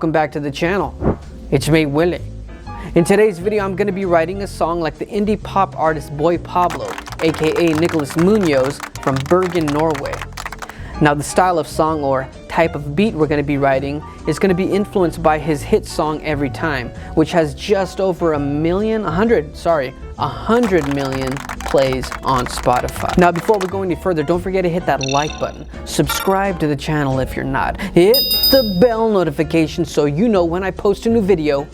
welcome back to the channel. It's me, Willie. In today's video, I'm going to be writing a song like the indie pop artist Boy Pablo, aka Nicholas Munoz from Bergen, Norway. Now the style of song or type of beat we're going to be writing is going to be influenced by his hit song Every Time, which has just over 100 million plays on Spotify. Now before we go any further, don't forget to hit that like button, subscribe to the channel if you're not, hit the bell notification so you know when I post a new video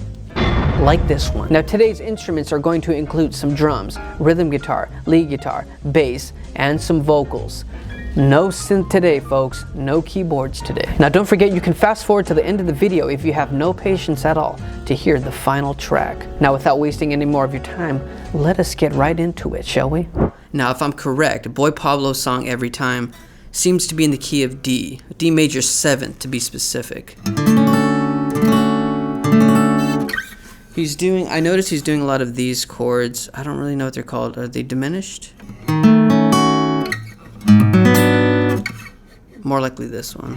like this one. Now today's instruments are going to include some drums, rhythm guitar, lead guitar, bass, and some vocals. No synth today, folks. No keyboards today. Now don't forget you can fast forward to the end of the video if you have no patience at all to hear the final track. Now without wasting any more of your time, let us get right into it, shall we? Now if I'm correct, Boy Pablo's song Every Time seems to be in the key of D major 7th to be specific. I noticed he's doing a lot of these chords. I don't really know what they're called. Are they diminished? More likely this one.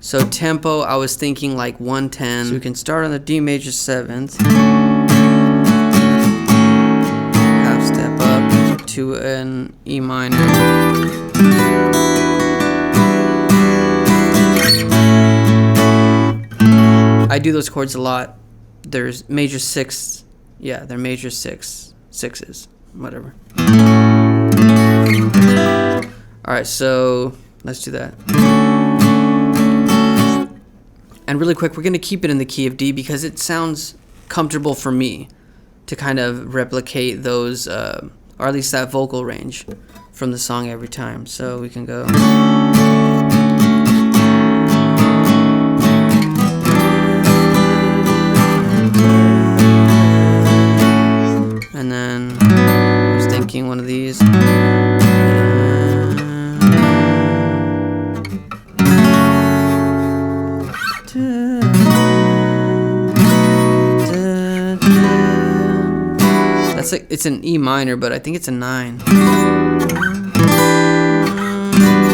So tempo, I was thinking like 110. So we can start on the D major 7th. Half step up to an E minor. I do those chords a lot. There's major 6. Yeah, they're major 6s, whatever. Alright, so let's do that. And really quick, we're going to keep it in the key of D because it sounds comfortable for me to kind of replicate those, or at least that vocal range from the song Every Time. So we can go. And then I was thinking one of these. That's like, it's an E minor, but I think it's a 9.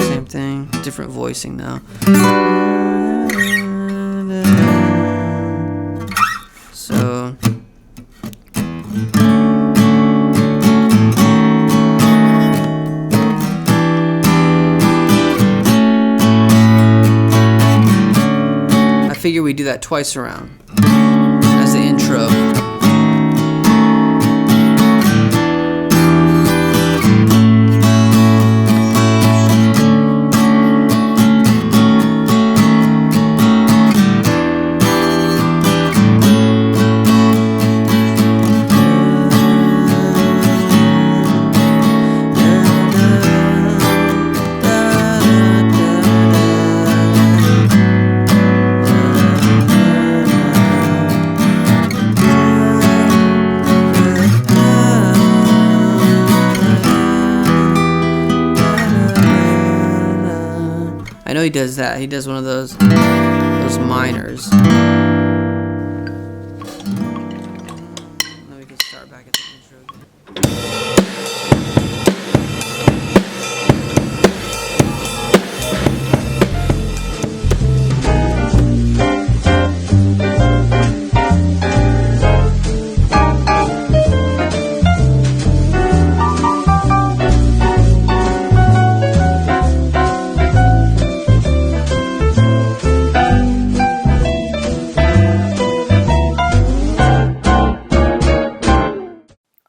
Same thing, different voicing now. So I figure we do that twice around as the intro. I know he does that. He does one of those minors. Now we can start back at the intro again.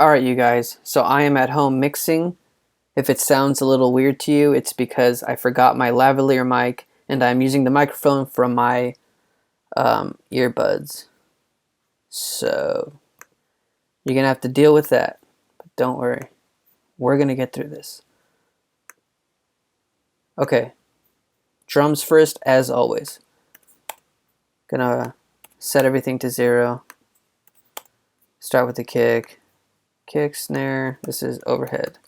Alright you guys, so I am at home mixing. If it sounds a little weird to you, it's because I forgot my lavalier mic and I'm using the microphone from my earbuds. So you're going to have to deal with that. But don't worry, we're going to get through this. Okay, drums first as always. Gonna set everything to 0. Start with the kick. Kick, snare, this is overhead.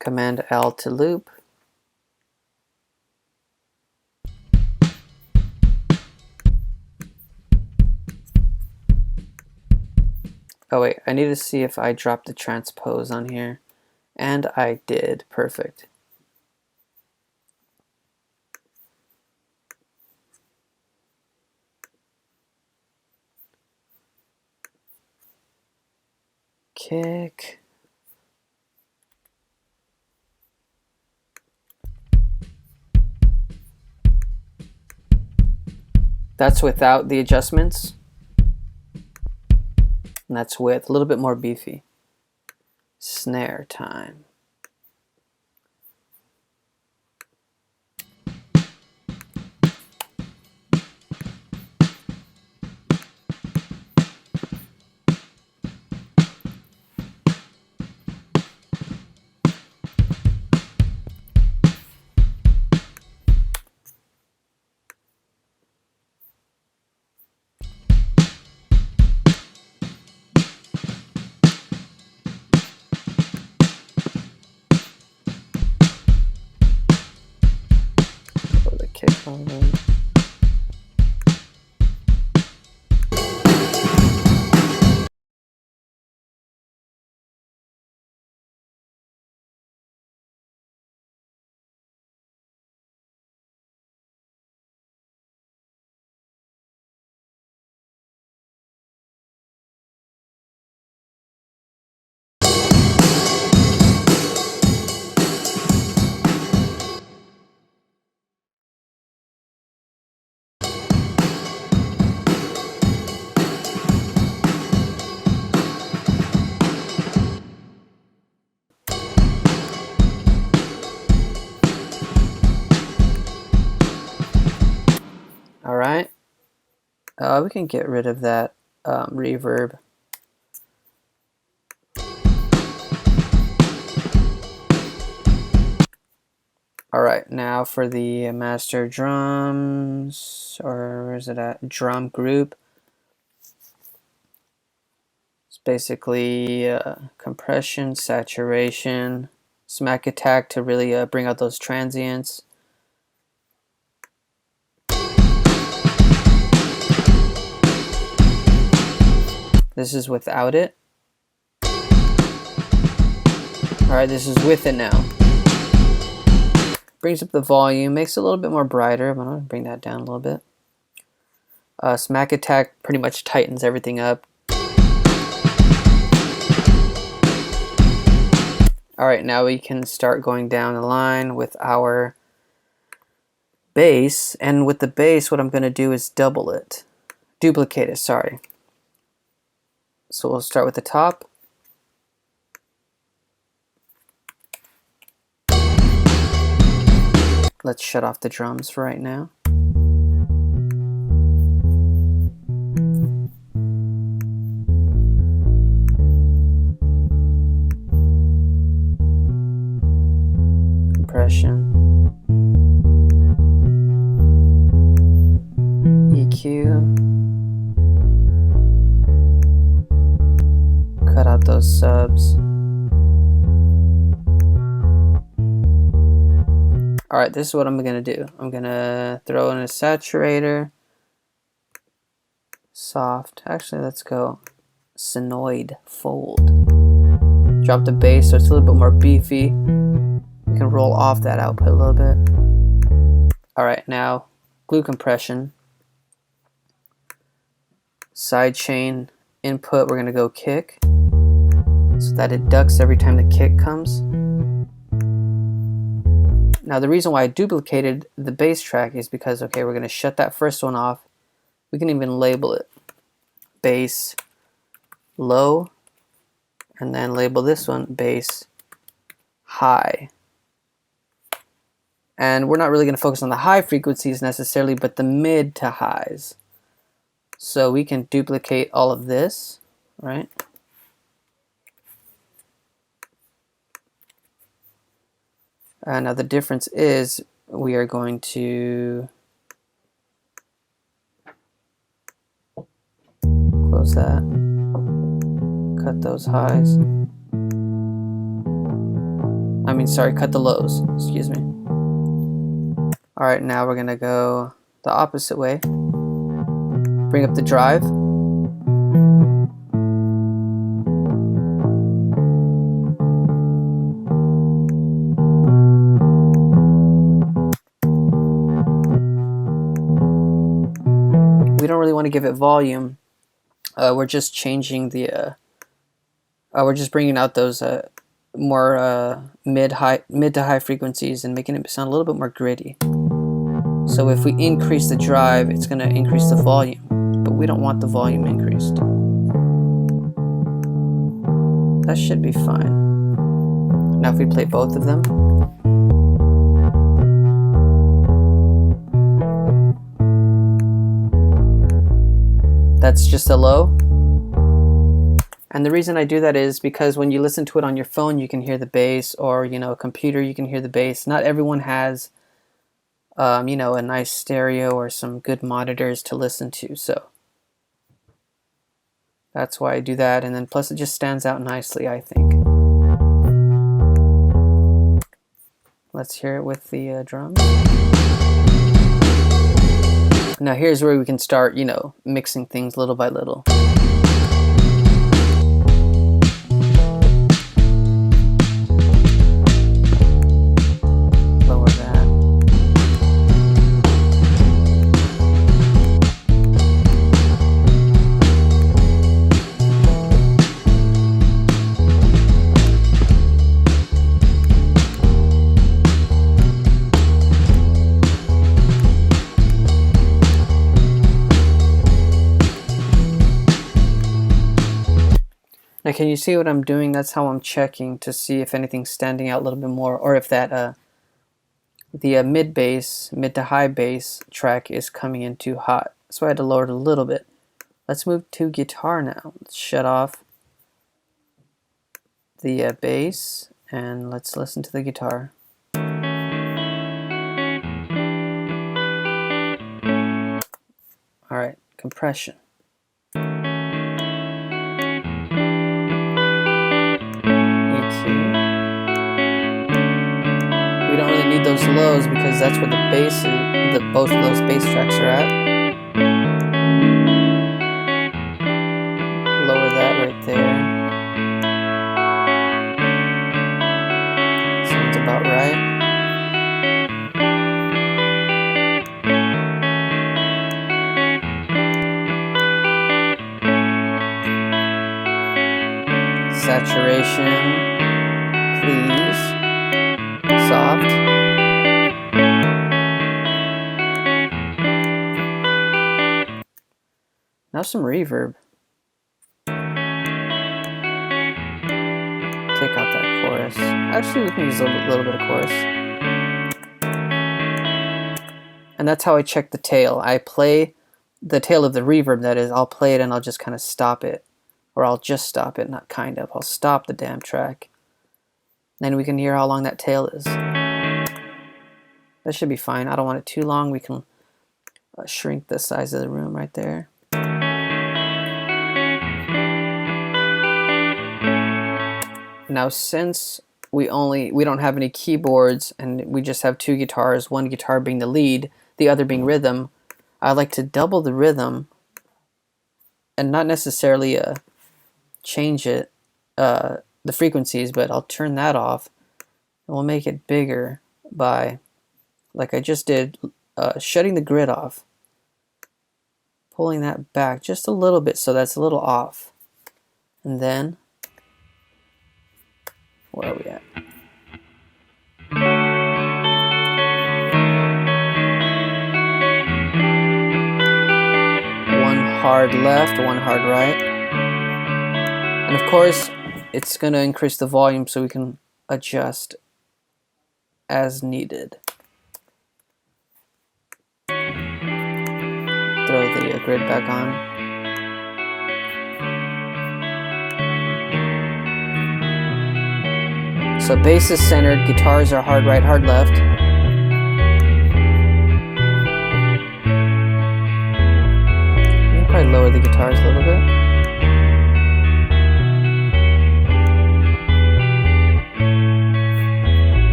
Command L to loop. Oh wait, I need to see if I dropped the transpose on here. And I did. Perfect. Kick. That's without the adjustments. And that's with a little bit more beefy. Snare time. For the kick on them. All right. We can get rid of that reverb. All right, now for the master drums, or where is it at? Drum group. It's basically compression, saturation, smack attack to really bring out those transients. This is without it. All right, this is with it now. Brings up the volume, makes it a little bit more brighter. I'm gonna bring that down a little bit. Smack attack pretty much tightens everything up. All right, now we can start going down the line with our bass. And with the bass, what I'm gonna do is duplicate it, sorry. So we'll start with the top. Let's shut off the drums for right now. Compression. EQ. Cut out those subs. All right, this is what I'm gonna do. I'm gonna throw in a saturator, soft. Actually, let's go sinoid fold. Drop the bass so it's a little bit more beefy. You can roll off that output a little bit. All right, now glue compression. Side chain input, we're gonna go kick so that it ducks every time the kick comes. Now the reason why I duplicated the bass track is because, okay, we're gonna shut that first one off. We can even label it bass low, and then label this one bass high. And we're not really gonna focus on the high frequencies necessarily, but the mid to highs. So we can duplicate all of this, right? Now the difference is we are going to close that, cut those highs. Cut the lows, excuse me. All right, now we're gonna go the opposite way. Bring up the drive. to give it volume, we're just changing the we're just bringing out those more mid to high frequencies and making it sound a little bit more gritty. So if we increase the drive, it's going to increase the volume, but we don't want the volume increased. That should be fine. Now if we play both of them, that's just a low. And the reason I do that is because when you listen to it on your phone, you can hear the bass, or a computer, you can hear the bass. Not everyone has a nice stereo or some good monitors to listen to, so that's why I do that. And then plus it just stands out nicely, I think. Let's hear it with the drums. Now here's where we can start, mixing things little by little. Lower that. Now can you see what I'm doing? That's how I'm checking to see if anything's standing out a little bit more, or if that the mid to high bass track is coming in too hot. So I had to lower it a little bit. Let's move to guitar now. Let's shut off the bass and let's listen to the guitar. All right, compression. We don't really need those lows because that's where the bass is, both of those bass tracks are at. Lower that right there. Sounds about right. Saturation, please. Soft. Now some reverb. Take out that chorus. Actually, we can use a little bit of chorus. And that's how I check the tail. I play the tail of the reverb, that is. I'll play it and I'll just kind of stop it. Or I'll just stop it, not kind of. I'll stop the damn track. Then we can hear how long that tail is. That should be fine. I don't want it too long. We can shrink the size of the room right there. Now since we don't have any keyboards and we just have two guitars, one guitar being the lead, the other being rhythm, I like to double the rhythm and not necessarily change it, the frequencies, but I'll turn that off and we'll make it bigger by, like I just did, shutting the grid off, pulling that back just a little bit so that's a little off, and then where are we at? One hard left, one hard right. And of course, it's going to increase the volume so we can adjust as needed. Throw the grid back on. So bass is centered, guitars are hard right, hard left. You can probably lower the guitars a little bit.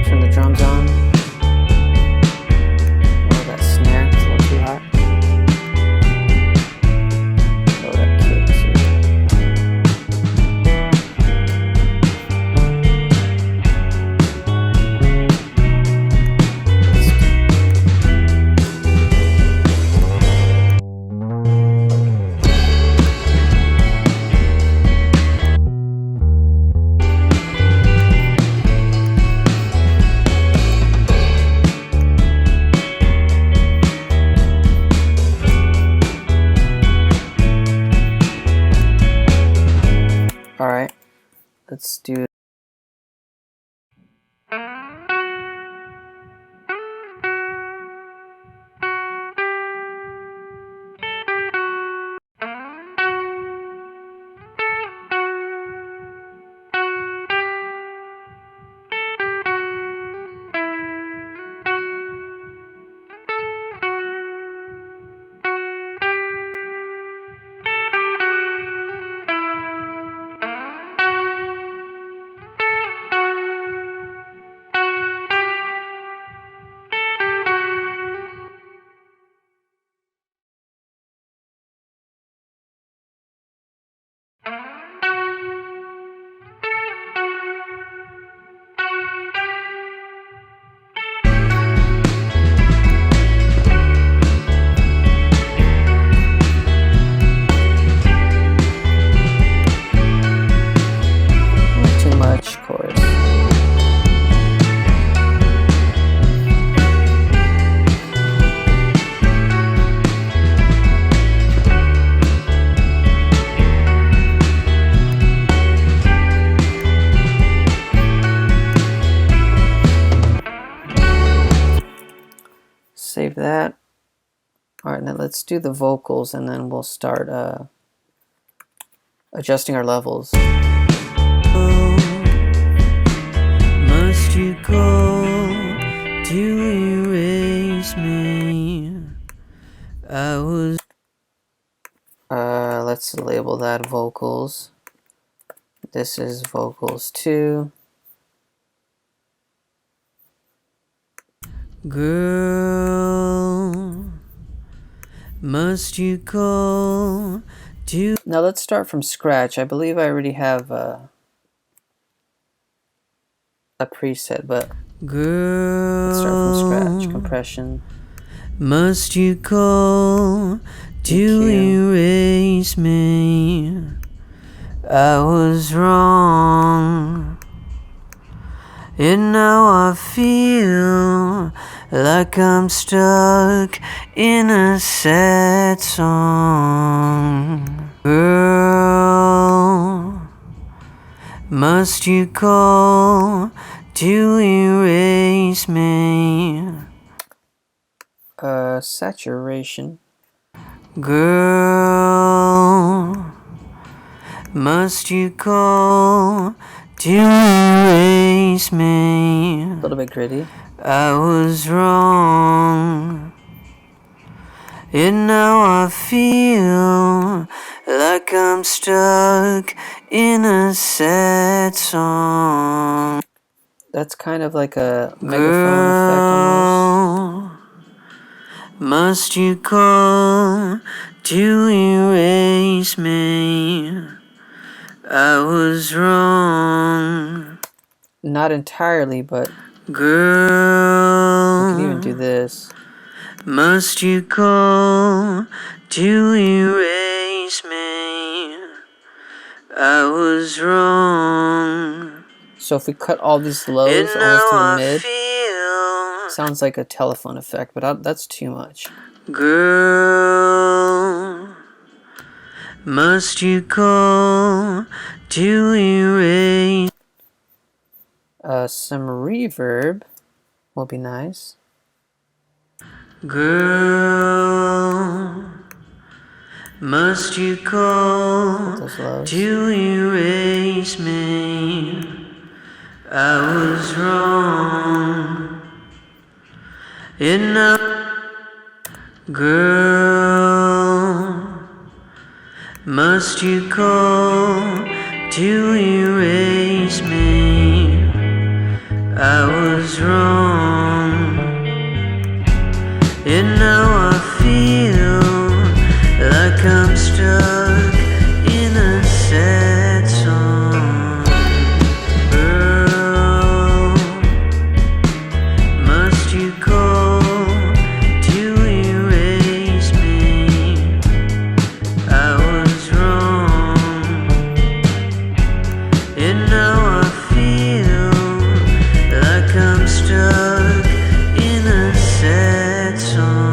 Turn the drums on. Lower that snare, it's a little too hot. Lower that kick too. Let's do too much chorus. Save that. Alright, now let's do the vocals and then we'll start adjusting our levels. Must you go to erase me? I was let's label that vocals. This is vocals 2. Girl, must you go to... Now let's start from scratch. I believe I already have a preset, but girl, let's start from scratch. Compression. Must you go to erase me? I was wrong, and now I feel like I'm stuck in a sad song. Girl, must you call to erase me? Saturation. Girl, must you call to erase me? A little bit gritty. I was wrong, and now I feel like I'm stuck in a sad song. That's kind of like a megaphone effect almost. Must you call to erase me? I was wrong. Not entirely, but girl, you can even do this. Must you call to erase me? I was wrong. So if we cut all these lows almost to the mid, sounds like a telephone effect, but that's too much. Girl, must you call to erase? Some reverb will be nice. Girl, must you call to erase me? I was wrong, and now, girl, must you call to erase me? I was wrong, and now I feel like I'm stuck in a sad song. Girl, must you call to erase me? I was wrong, and now I feel like I'm stuck in a sad song.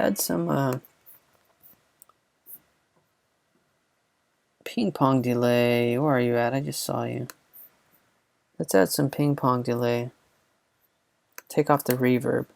add some ping pong delay. Where are you at? I just saw you. Let's add some ping pong delay. Take off the reverb.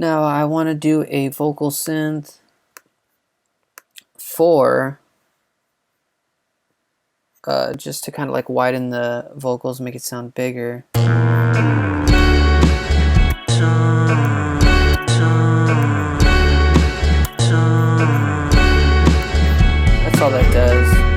Now I want to do a vocal synth for just to kind of like widen the vocals, make it sound bigger. That's all that does.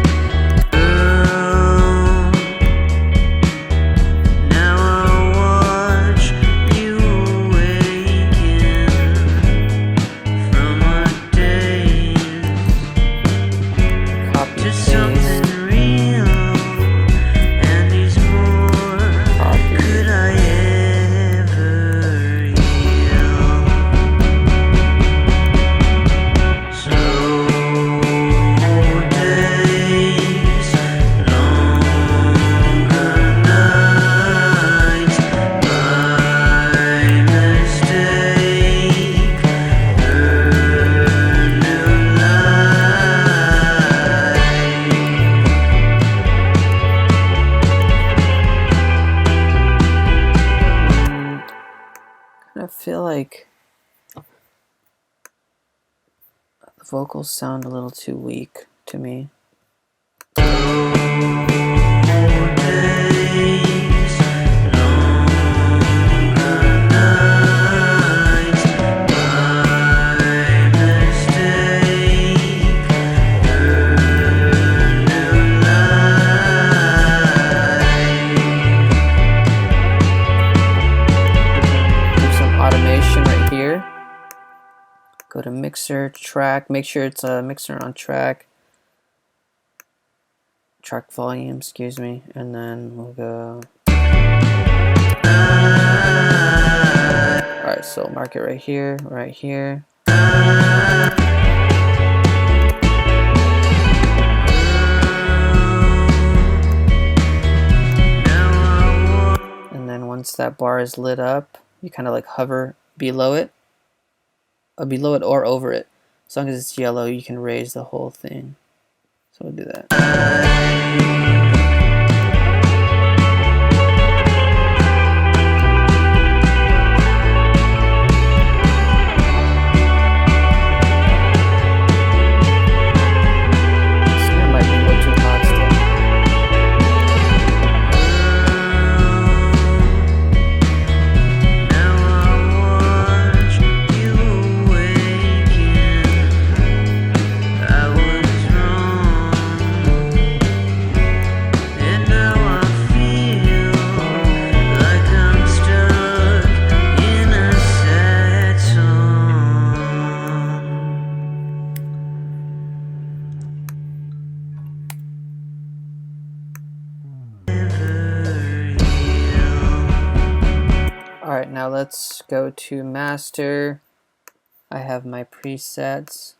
I feel like the vocals sound a little too weak to me. Go to mixer, track, make sure it's a mixer on track volume, excuse me, and then we'll go. Alright, so mark it right here, right here. And then once that bar is lit up, you kind of like hover below it. Below it or over it. As long as it's yellow, you can raise the whole thing. So we'll do that. Alright, now let's go to master. I have my presets.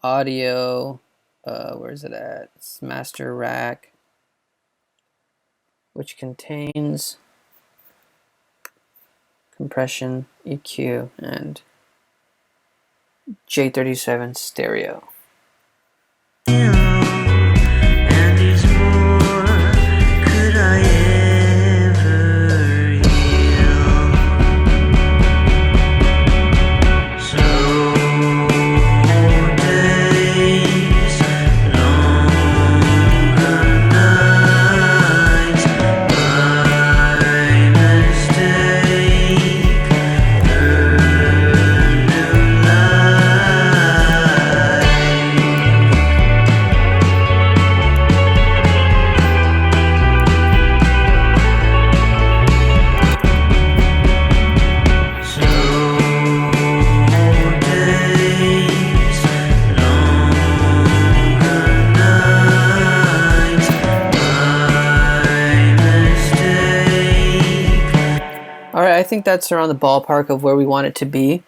Audio, where's it at? It's master rack, which contains compression, EQ, and J37 stereo. So think that's around the ballpark of where we want it to be.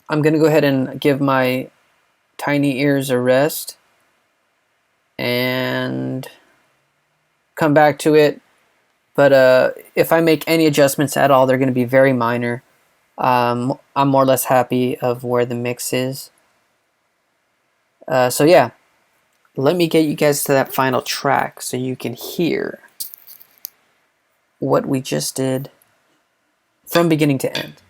I'm gonna go ahead and give my tiny ears a rest and come back to it. But if I make any adjustments at all, they're gonna be very minor. I'm more or less happy of where the mix is. So yeah, let me get you guys to that final track so you can hear what we just did from beginning to end.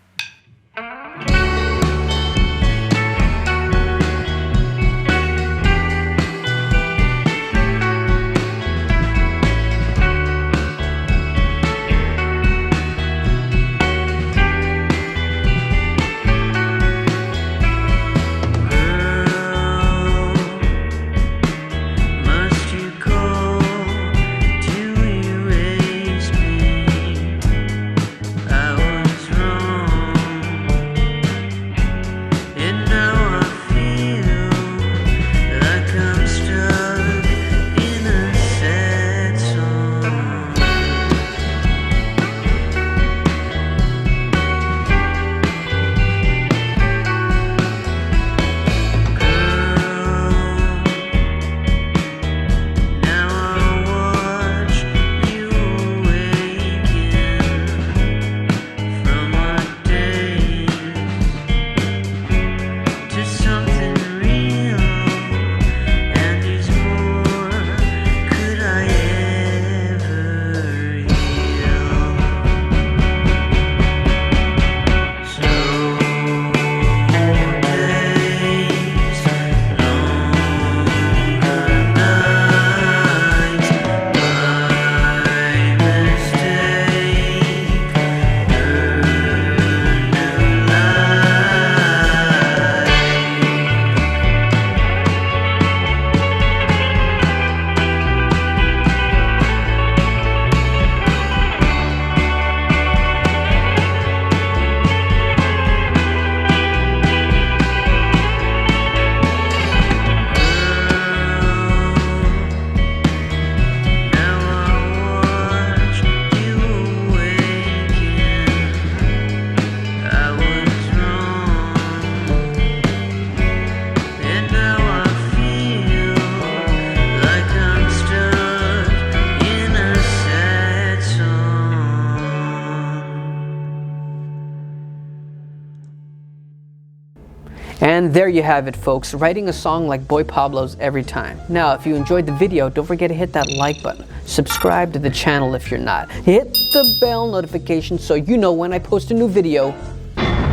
And there you have it, folks, writing a song like Boy Pablo's every time. Now, if you enjoyed the video, don't forget to hit that like button. Subscribe to the channel if you're not. Hit the bell notification so you know when I post a new video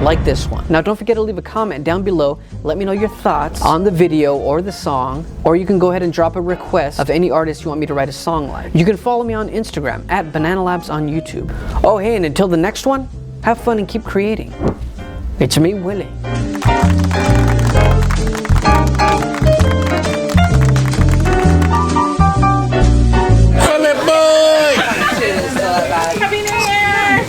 like this one. Now, don't forget to leave a comment down below. Let me know your thoughts on the video or the song, or you can go ahead and drop a request of any artist you want me to write a song like. You can follow me on Instagram at Banana Labs on YouTube. Oh, hey, and until the next one, have fun and keep creating. It's me, Willie.